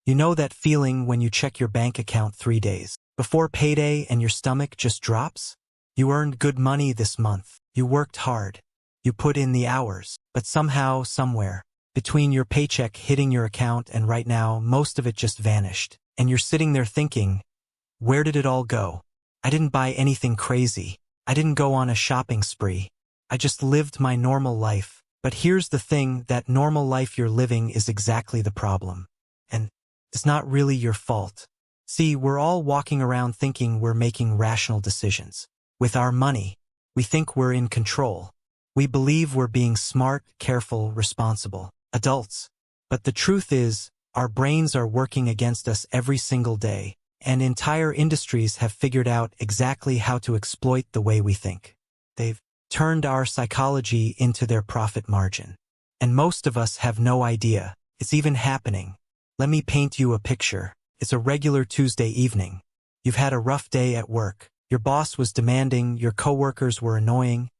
You know that feeling when you check your bank account 3 days before payday and your stomach just drops? You earned good money this month. You worked hard. You put in the hours. But somehow, somewhere, between your paycheck hitting your account and right now, most of it just vanished. And you're sitting there thinking, where did it all go? I didn't buy anything crazy. I didn't go on a shopping spree. I just lived my normal life. But here's the thing, that normal life you're living is exactly the problem. And it's not really your fault. See, we're all walking around thinking we're making rational decisions. With our money, we think we're in control. We believe we're being smart, careful, responsible adults. But the truth is, our brains are working against us every single day, and entire industries have figured out exactly how to exploit the way we think. They've turned our psychology into their profit margin. And most of us have no idea it's even happening. Let me paint you a picture. It's a regular Tuesday evening. You've had a rough day at work. Your boss was demanding, your coworkers were annoying,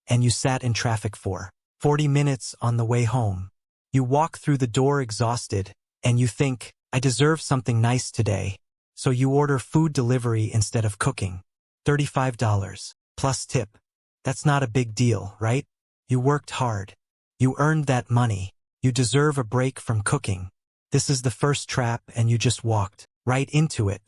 and you sat in traffic for 40 minutes on the way home. You walk through the door exhausted, and you think, I deserve something nice today. So you order food delivery instead of cooking. $35 plus tip. That's not a big deal, right? You worked hard. You earned that money. You deserve a break from cooking. This is the first trap, and you just walked right into it.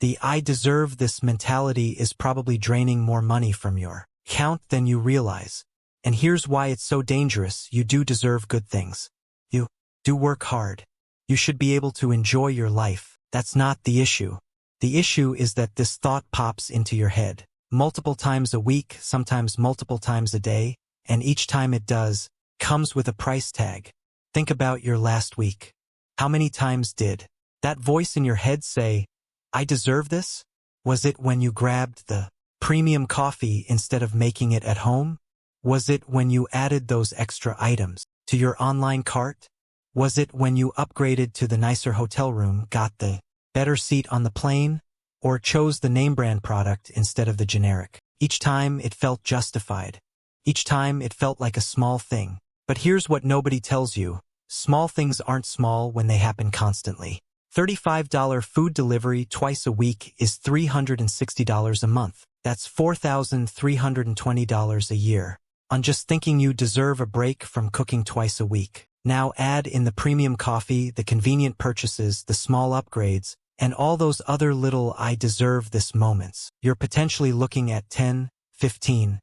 The I deserve this mentality is probably draining more money from your account than you realize. And here's why it's so dangerous. You do deserve good things. You do work hard. You should be able to enjoy your life. That's not the issue. The issue is that this thought pops into your head multiple times a week, sometimes multiple times a day, and each time it does, comes with a price tag. Think about your last week. How many times did that voice in your head say, I deserve this? Was it when you grabbed the premium coffee instead of making it at home? Was it when you added those extra items to your online cart? Was it when you upgraded to the nicer hotel room, got the better seat on the plane, or chose the name brand product instead of the generic? Each time it felt justified. Each time it felt like a small thing. But here's what nobody tells you. Small things aren't small when they happen constantly. $35 food delivery twice a week is $360 a month. That's $4,320 a year. On just thinking you deserve a break from cooking twice a week. Now add in the premium coffee, the convenient purchases, the small upgrades, and all those other little I deserve this moments. You're potentially looking at $10, $15,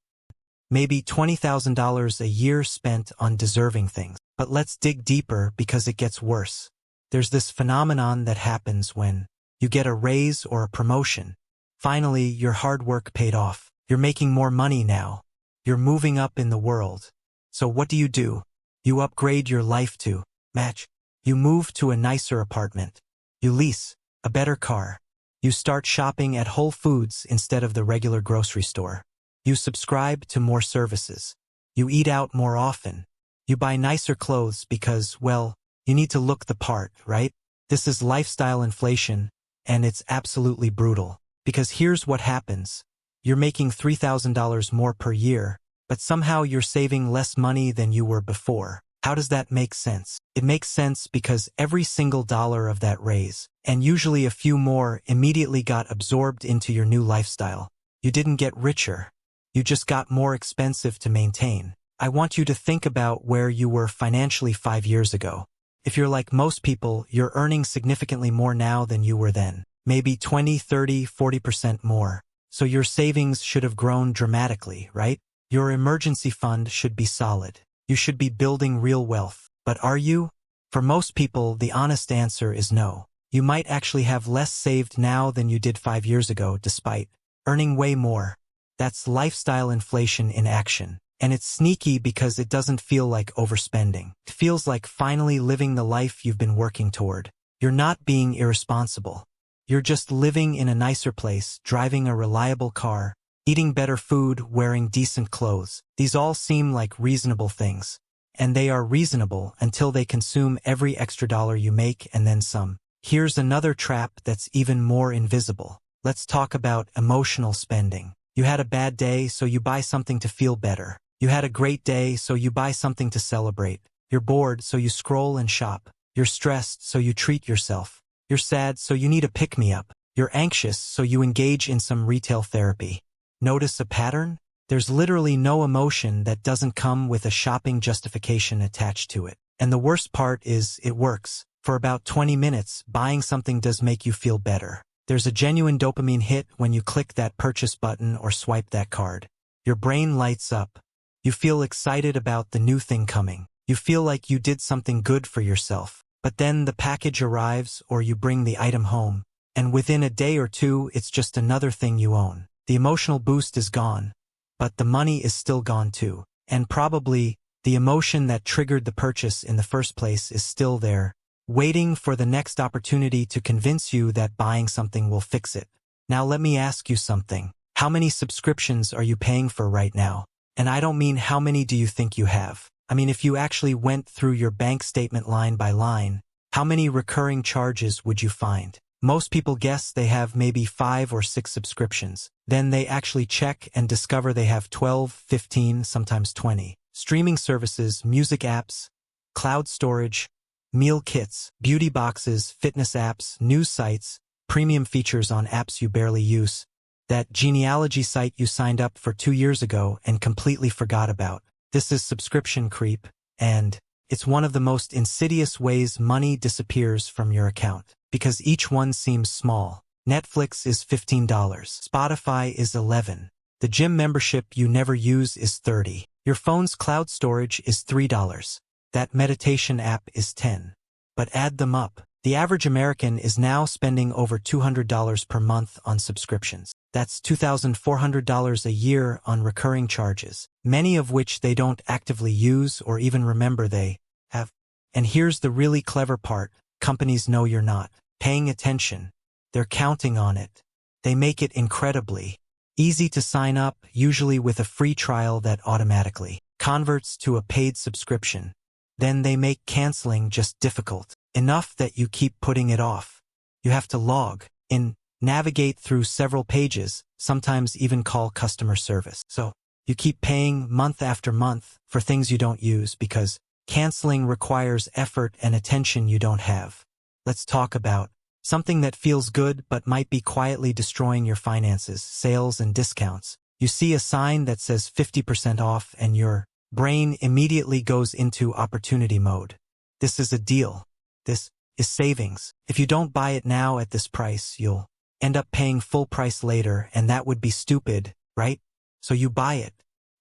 maybe $20,000 a year spent on deserving things. But let's dig deeper because it gets worse. There's this phenomenon that happens when you get a raise or a promotion. Finally, your hard work paid off. You're making more money now. You're moving up in the world. So what do? You upgrade your life to match. You move to a nicer apartment. You lease a better car. You start shopping at Whole Foods instead of the regular grocery store. You subscribe to more services. You eat out more often. You buy nicer clothes because, well, you need to look the part, right? This is lifestyle inflation, and it's absolutely brutal. Because here's what happens. You're making $3,000 more per year, but somehow you're saving less money than you were before. How does that make sense? It makes sense because every single dollar of that raise, and usually a few more, immediately got absorbed into your new lifestyle. You didn't get richer. You just got more expensive to maintain. I want you to think about where you were financially 5 years ago. If you're like most people, you're earning significantly more now than you were then. Maybe 20, 30, 40% more. So your savings should have grown dramatically, right? Your emergency fund should be solid. You should be building real wealth. But are you? For most people, the honest answer is no. You might actually have less saved now than you did 5 years ago, despite earning way more. That's lifestyle inflation in action. And it's sneaky because it doesn't feel like overspending. It feels like finally living the life you've been working toward. You're not being irresponsible. You're just living in a nicer place, driving a reliable car, eating better food, wearing decent clothes. These all seem like reasonable things. And they are reasonable until they consume every extra dollar you make and then some. Here's another trap that's even more invisible. Let's talk about emotional spending. You had a bad day, so you buy something to feel better. You had a great day, so you buy something to celebrate. You're bored, so you scroll and shop. You're stressed, so you treat yourself. You're sad, so you need a pick-me-up. You're anxious, so you engage in some retail therapy. Notice a pattern? There's literally no emotion that doesn't come with a shopping justification attached to it. And the worst part is, it works. For about 20 minutes, buying something does make you feel better. There's a genuine dopamine hit when you click that purchase button or swipe that card. Your brain lights up. You feel excited about the new thing coming. You feel like you did something good for yourself. But then the package arrives or you bring the item home, and within a day or two it's just another thing you own. The emotional boost is gone, but the money is still gone too. And probably, the emotion that triggered the purchase in the first place is still there, waiting for the next opportunity to convince you that buying something will fix it. Now let me ask you something. How many subscriptions are you paying for right now? And I don't mean how many do you think you have. I mean, if you actually went through your bank statement line by line, how many recurring charges would you find? Most people guess they have maybe 5 or 6 subscriptions. Then they actually check and discover they have 12, 15, sometimes 20. Streaming services, music apps, cloud storage, meal kits, beauty boxes, fitness apps, news sites, premium features on apps you barely use, that genealogy site you signed up for 2 years ago and completely forgot about. This is subscription creep, and it's one of the most insidious ways money disappears from your account, because each one seems small. Netflix is $15. Spotify is $11. The gym membership you never use is $30. Your phone's cloud storage is $3. That meditation app is $10. But add them up. The average American is now spending over $200 per month on subscriptions. That's $2,400 a year on recurring charges, many of which they don't actively use or even remember they have. And here's the really clever part. Companies know you're not paying attention. They're counting on it. They make it incredibly easy to sign up, usually with a free trial that automatically converts to a paid subscription. Then they make canceling just difficult enough that you keep putting it off. You have to log in, navigate through several pages, sometimes even call customer service. So you keep paying month after month for things you don't use because canceling requires effort and attention you don't have. Let's talk about something that feels good but might be quietly destroying your finances: sales and discounts. You see a sign that says 50% off and your brain immediately goes into opportunity mode. This is a deal. This is savings. If you don't buy it now at this price, you'll end up paying full price later, and that would be stupid, right? So you buy it.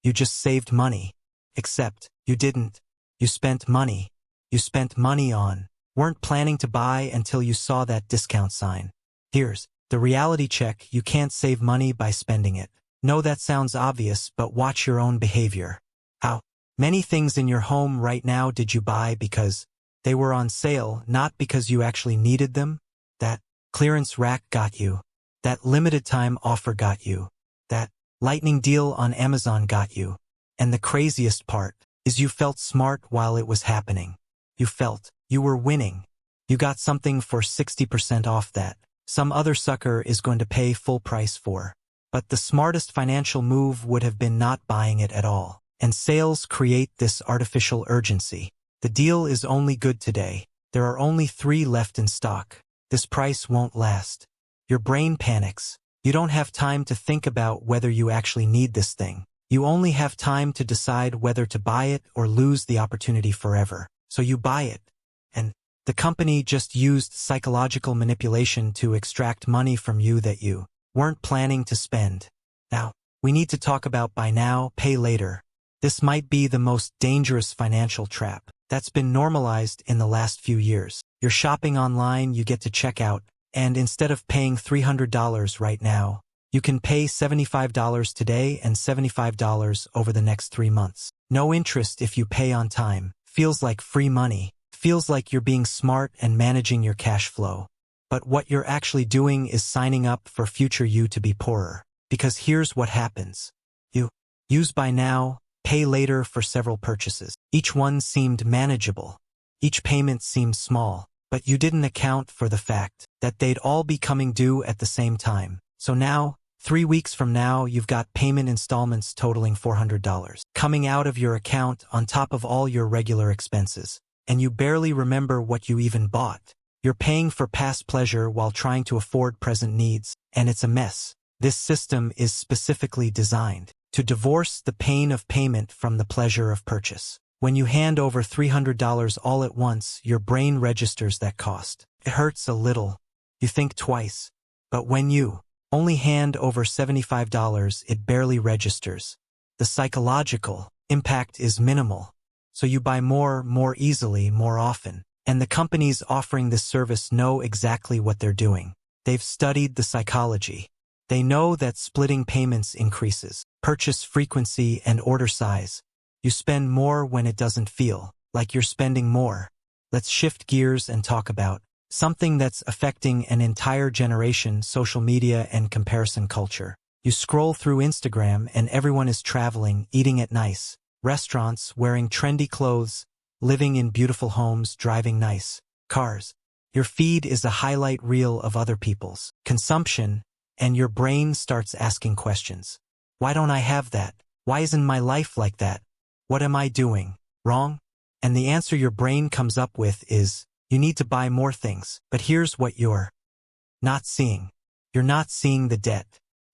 You just saved money. Except, you didn't. You spent money. You spent money on, weren't planning to buy until you saw that discount sign. Here's the reality check. You can't save money by spending it. No, that sounds obvious, but watch your own behavior. How many things in your home right now did you buy because they were on sale, not because you actually needed them? That clearance rack got you. That limited time offer got you. That lightning deal on Amazon got you. And the craziest part is you felt smart while it was happening. You felt you were winning. You got something for 60% off that some other sucker is going to pay full price for. But the smartest financial move would have been not buying it at all. And sales create this artificial urgency. The deal is only good today. There are only 3 left in stock. This price won't last. Your brain panics. You don't have time to think about whether you actually need this thing. You only have time to decide whether to buy it or lose the opportunity forever. So you buy it. And the company just used psychological manipulation to extract money from you that you weren't planning to spend. Now, we need to talk about buy now, pay later. This might be the most dangerous financial trap that's been normalized in the last few years. You're shopping online, you get to check out, and instead of paying $300 right now, you can pay $75 today and $75 over the next 3 months. No interest if you pay on time. Feels like free money. Feels like you're being smart and managing your cash flow. But what you're actually doing is signing up for future you to be poorer. Because here's what happens. You use buy now, pay later for several purchases. Each one seemed manageable. Each payment seemed small, but you didn't account for the fact that they'd all be coming due at the same time. So now, 3 weeks from now, you've got payment installments totaling $400 coming out of your account on top of all your regular expenses. And you barely remember what you even bought. You're paying for past pleasure while trying to afford present needs, and it's a mess. This system is specifically designed to divorce the pain of payment from the pleasure of purchase. When you hand over $300 all at once, your brain registers that cost. It hurts a little. You think twice. But when you only hand over $75, it barely registers. The psychological impact is minimal. So you buy more easily, more often. And the companies offering this service know exactly what they're doing. They've studied the psychology. They know that splitting payments increases purchase frequency and order size. You spend more when it doesn't feel like you're spending more. Let's shift gears and talk about something that's affecting an entire generation: social media and comparison culture. You scroll through Instagram and everyone is traveling, eating at nice restaurants, wearing trendy clothes, living in beautiful homes, driving nice cars. Your feed is a highlight reel of other people's consumption, and your brain starts asking questions. Why don't I have that? Why isn't my life like that? What am I doing wrong? And the answer your brain comes up with is, you need to buy more things. But here's what you're not seeing. You're not seeing the debt.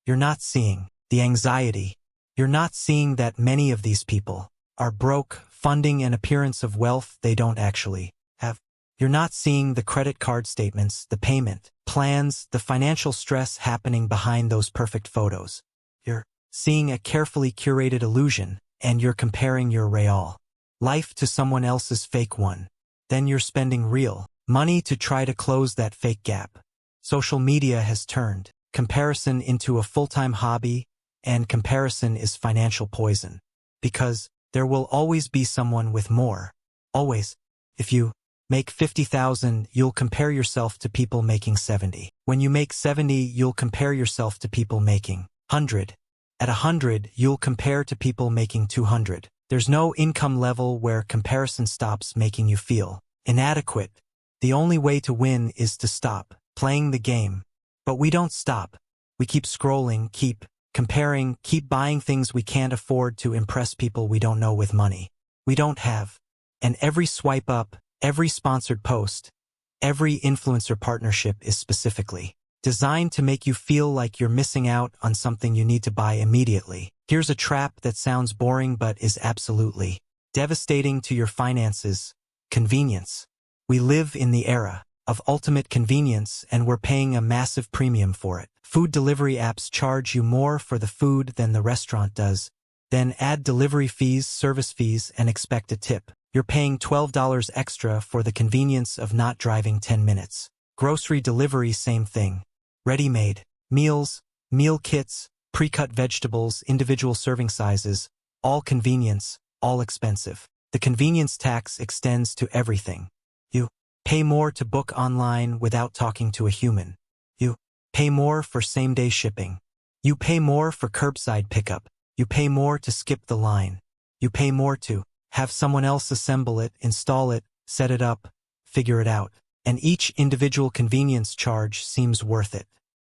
You're not seeing the anxiety. You're not seeing that many of these people are broke, funding an appearance of wealth they don't actually have. You're not seeing the credit card statements, the payment plans, the financial stress happening behind those perfect photos. You're seeing a carefully curated illusion, and you're comparing your real life to someone else's fake one. Then you're spending real money to try to close that fake gap. Social media has turned comparison into a full-time hobby, and comparison is financial poison. Because there will always be someone with more. Always. If you make 50,000, you'll compare yourself to people making 70. When you make 70, you'll compare yourself to people making 100. At 100, you'll compare to people making 200. There's no income level where comparison stops making you feel inadequate. The only way to win is to stop playing the game. But we don't stop. We keep scrolling, keep comparing, keep buying things we can't afford to impress people we don't know with money we don't have. And every swipe up, every sponsored post, every influencer partnership is specifically designed to make you feel like you're missing out on something you need to buy immediately. Here's a trap that sounds boring but is absolutely devastating to your finances: convenience. We live in the era of ultimate convenience, and we're paying a massive premium for it. Food delivery apps charge you more for the food than the restaurant does. Then add delivery fees, service fees, and expect a tip. You're paying $12 extra for the convenience of not driving 10 minutes. Grocery delivery, same thing. Ready-made meals, meal kits, pre-cut vegetables, individual serving sizes, all convenience, all expensive. The convenience tax extends to everything. You pay more to book online without talking to a human. You pay more for same-day shipping. You pay more for curbside pickup. You pay more to skip the line. You pay more to have someone else assemble it, install it, set it up, figure it out. And each individual convenience charge seems worth it.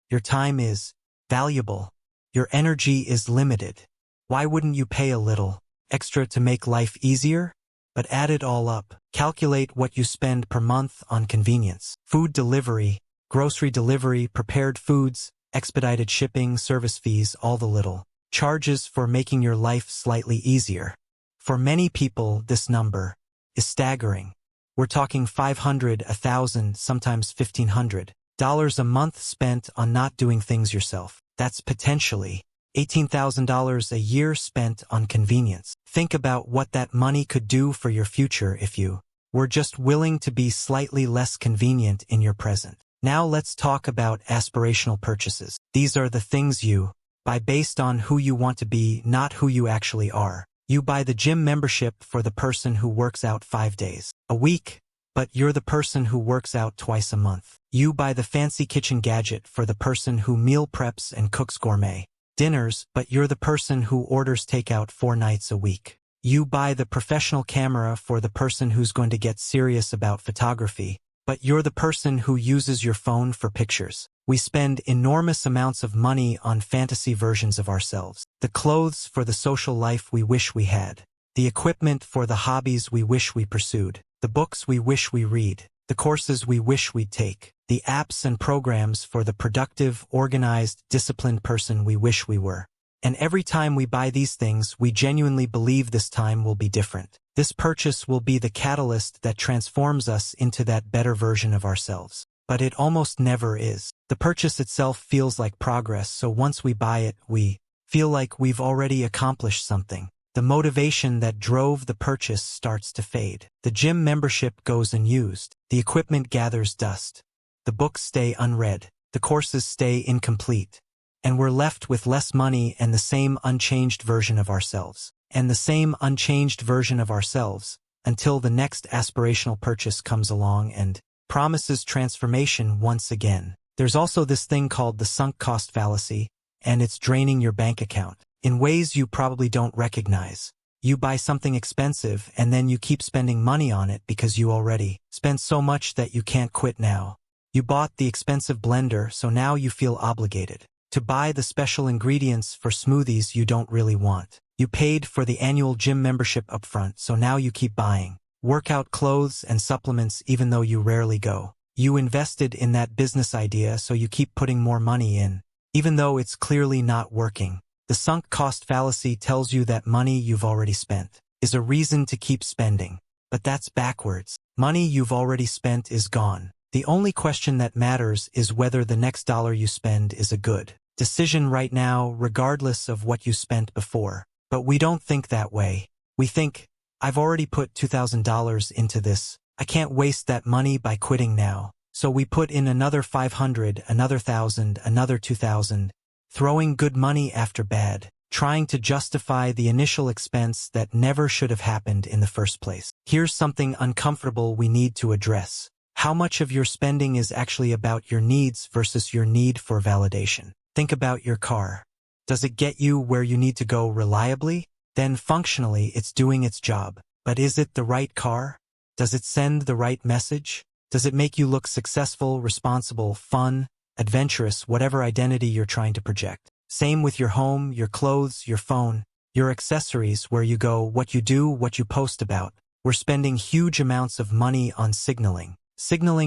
Your time is valuable. Your energy is limited. Why wouldn't you pay a little extra to make life easier? But add it all up. Calculate what you spend per month on convenience. Food delivery, grocery delivery, prepared foods, expedited shipping, service fees, all the little charges for making your life slightly easier. For many people, this number is staggering. We're talking $500, $1,000, sometimes $1,500 a month spent on not doing things yourself. That's potentially $18,000 a year spent on convenience. Think about what that money could do for your future if you were just willing to be slightly less convenient in your present. Now let's talk about aspirational purchases. These are the things you buy based on who you want to be, not who you actually are. You buy the gym membership for the person who works out 5 days a week, but you're the person who works out twice a month. You buy the fancy kitchen gadget for the person who meal preps and cooks gourmet dinners, but you're the person who orders takeout 4 nights a week. You buy the professional camera for the person who's going to get serious about photography, but you're the person who uses your phone for pictures. We spend enormous amounts of money on fantasy versions of ourselves. The clothes for the social life we wish we had. The equipment for the hobbies we wish we pursued. The books we wish we read. the courses we wish we'd take, the apps and programs for the productive, organized, disciplined person we wish we were. And every time we buy these things, we genuinely believe this time will be different. This purchase will be the catalyst that transforms us into that better version of ourselves. But it almost never is. The purchase itself feels like progress, so once we buy it, we feel like we've already accomplished something. The motivation that drove the purchase starts to fade. The gym membership goes unused. The equipment gathers dust. The books stay unread. The courses stay incomplete. And we're left with less money and the same unchanged version of ourselves. And the same unchanged version of ourselves until the next aspirational purchase comes along and promises transformation once again. There's also this thing called the sunk cost fallacy, and it's draining your bank account in ways you probably don't recognize. You buy something expensive and then you keep spending money on it because you already spent so much that you can't quit now. You bought the expensive blender, so now you feel obligated to buy the special ingredients for smoothies you don't really want. You paid for the annual gym membership upfront, so now you keep buying workout clothes and supplements even though you rarely go. You invested in that business idea, so you keep putting more money in, even though it's clearly not working. The sunk cost fallacy tells you that money you've already spent is a reason to keep spending. But that's backwards. Money you've already spent is gone. The only question that matters is whether the next dollar you spend is a good decision right now, regardless of what you spent before. But we don't think that way. We think, I've already put $2,000 into this. I can't waste that money by quitting now. So we put in another 500, another 1,000, another 2,000, throwing good money after bad, trying to justify the initial expense that never should have happened in the first place. Here's something uncomfortable we need to address. How much of your spending is actually about your needs versus your need for validation? Think about your car. Does it get you where you need to go reliably? Then functionally it's doing its job. But is it the right car? Does it send the right message? Does it make you look successful, responsible, fun, adventurous, whatever identity you're trying to project? Same with your home, your clothes, your phone, your accessories, where you go, what you do, what you post about. We're spending huge amounts of money on signaling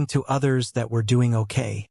to others that we're doing okay,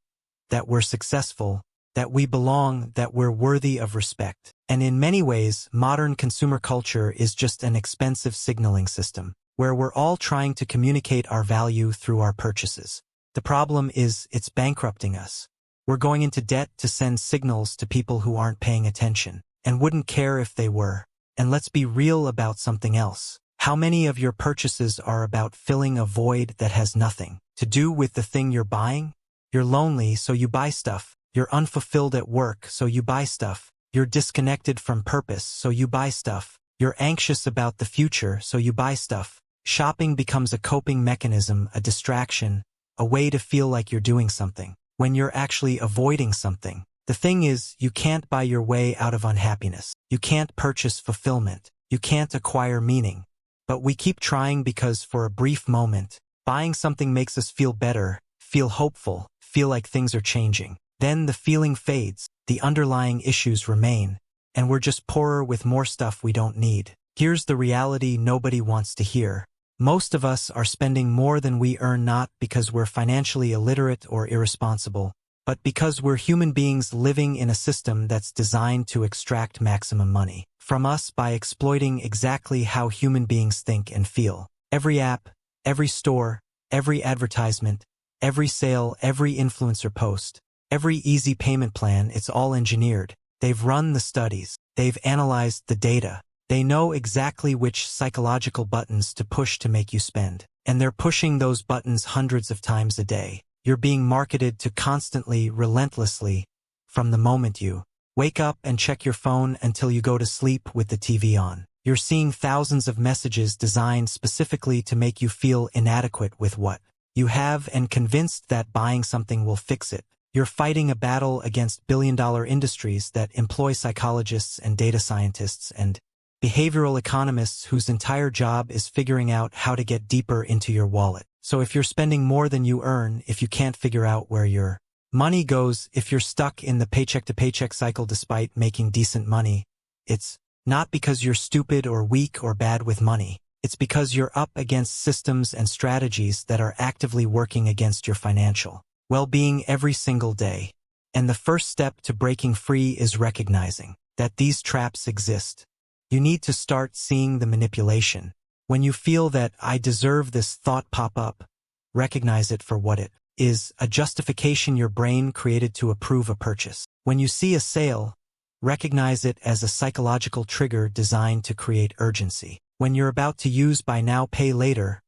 that we're successful, that we belong, that we're worthy of respect. And in many ways, modern consumer culture is just an expensive signaling system, where we're all trying to communicate our value through our purchases. The problem is, it's bankrupting us. We're going into debt to send signals to people who aren't paying attention, and wouldn't care if they were. And let's be real about something else. How many of your purchases are about filling a void that has nothing to do with the thing you're buying? You're lonely, so you buy stuff. You're unfulfilled at work, so you buy stuff. You're disconnected from purpose, so you buy stuff. You're anxious about the future, so you buy stuff. Shopping becomes a coping mechanism, a distraction, a way to feel like you're doing something, when you're actually avoiding something. The thing is, you can't buy your way out of unhappiness. You can't purchase fulfillment. You can't acquire meaning. But we keep trying because for a brief moment, buying something makes us feel better, feel hopeful, feel like things are changing. Then the feeling fades, the underlying issues remain, and we're just poorer with more stuff we don't need. Here's the reality nobody wants to hear. Most of us are spending more than we earn, not because we're financially illiterate or irresponsible, but because we're human beings living in a system that's designed to extract maximum money from us by exploiting exactly how human beings think and feel. Every app, every store, every advertisement, every sale, every influencer post, every easy payment plan, it's all engineered. They've run the studies. They've analyzed the data. They know exactly which psychological buttons to push to make you spend. And they're pushing those buttons hundreds of times a day. You're being marketed to constantly, relentlessly, from the moment you wake up and check your phone until you go to sleep with the TV on. You're seeing thousands of messages designed specifically to make you feel inadequate with what you have and convinced that buying something will fix it. You're fighting a battle against billion-dollar industries that employ psychologists and data scientists and behavioral economists whose entire job is figuring out how to get deeper into your wallet. So if you're spending more than you earn, if you can't figure out where your money goes, if you're stuck in the paycheck-to-paycheck cycle despite making decent money, it's not because you're stupid or weak or bad with money. It's because you're up against systems and strategies that are actively working against your financial well-being every single day. And the first step to breaking free is recognizing that these traps exist. You need to start seeing the manipulation. When you feel that "I deserve this" thought pop up, recognize it for what it is, a justification your brain created to approve a purchase. When you see a sale, recognize it as a psychological trigger designed to create urgency. When you're about to use "buy now, pay later,"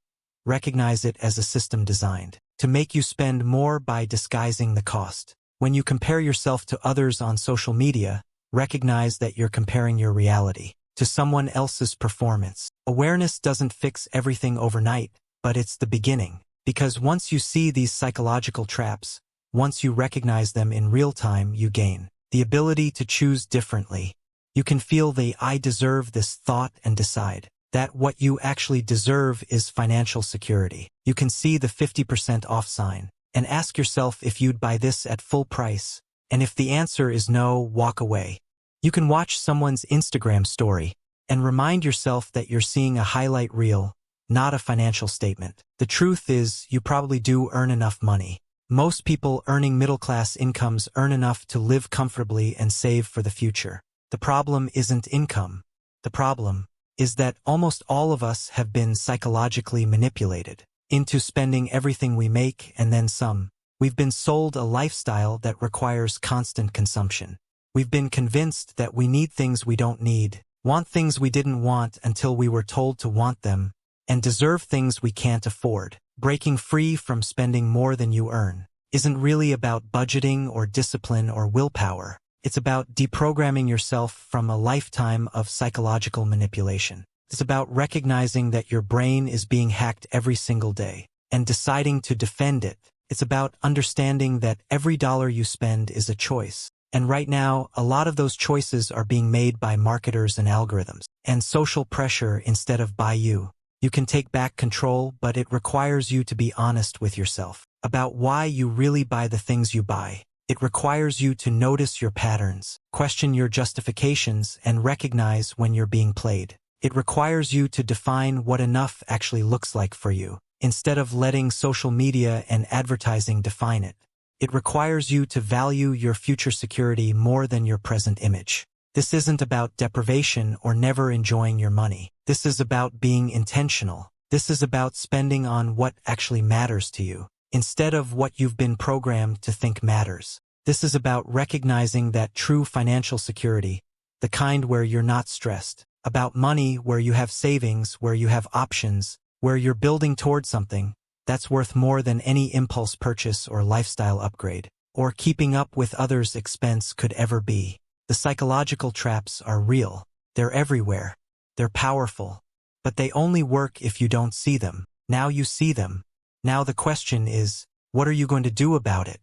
recognize it as a system designed to make you spend more by disguising the cost. When you compare yourself to others on social media, recognize that you're comparing your reality to someone else's performance. Awareness doesn't fix everything overnight, but it's the beginning. Because once you see these psychological traps, once you recognize them in real time, you gain the ability to choose differently. You can feel the "I deserve this" thought and decide that what you actually deserve is financial security. You can see the 50% off sign and ask yourself if you'd buy this at full price. And if the answer is no, walk away. You can watch someone's Instagram story and remind yourself that you're seeing a highlight reel, not a financial statement. The truth is, you probably do earn enough money. Most people earning middle-class incomes earn enough to live comfortably and save for the future. The problem isn't income. The problem is that almost all of us have been psychologically manipulated into spending everything we make and then some. We've been sold a lifestyle that requires constant consumption. We've been convinced that we need things we don't need, want things we didn't want until we were told to want them, and deserve things we can't afford. Breaking free from spending more than you earn isn't really about budgeting or discipline or willpower. It's about deprogramming yourself from a lifetime of psychological manipulation. It's about recognizing that your brain is being hacked every single day and deciding to defend it. It's about understanding that every dollar you spend is a choice. And right now, a lot of those choices are being made by marketers and algorithms and social pressure instead of by you. You can take back control, but it requires you to be honest with yourself about why you really buy the things you buy. It requires you to notice your patterns, question your justifications, and recognize when you're being played. It requires you to define what enough actually looks like for you, instead of letting social media and advertising define it. It requires you to value your future security more than your present image. This isn't about deprivation or never enjoying your money. This is about being intentional. This is about spending on what actually matters to you, instead of what you've been programmed to think matters. This is about recognizing that true financial security, the kind where you're not stressed about money, where you have savings, where you have options, where you're building towards something that's worth more than any impulse purchase or lifestyle upgrade, or keeping up with others' expense could ever be. The psychological traps are real. They're everywhere. They're powerful. But they only work if you don't see them. Now you see them. Now the question is, what are you going to do about it?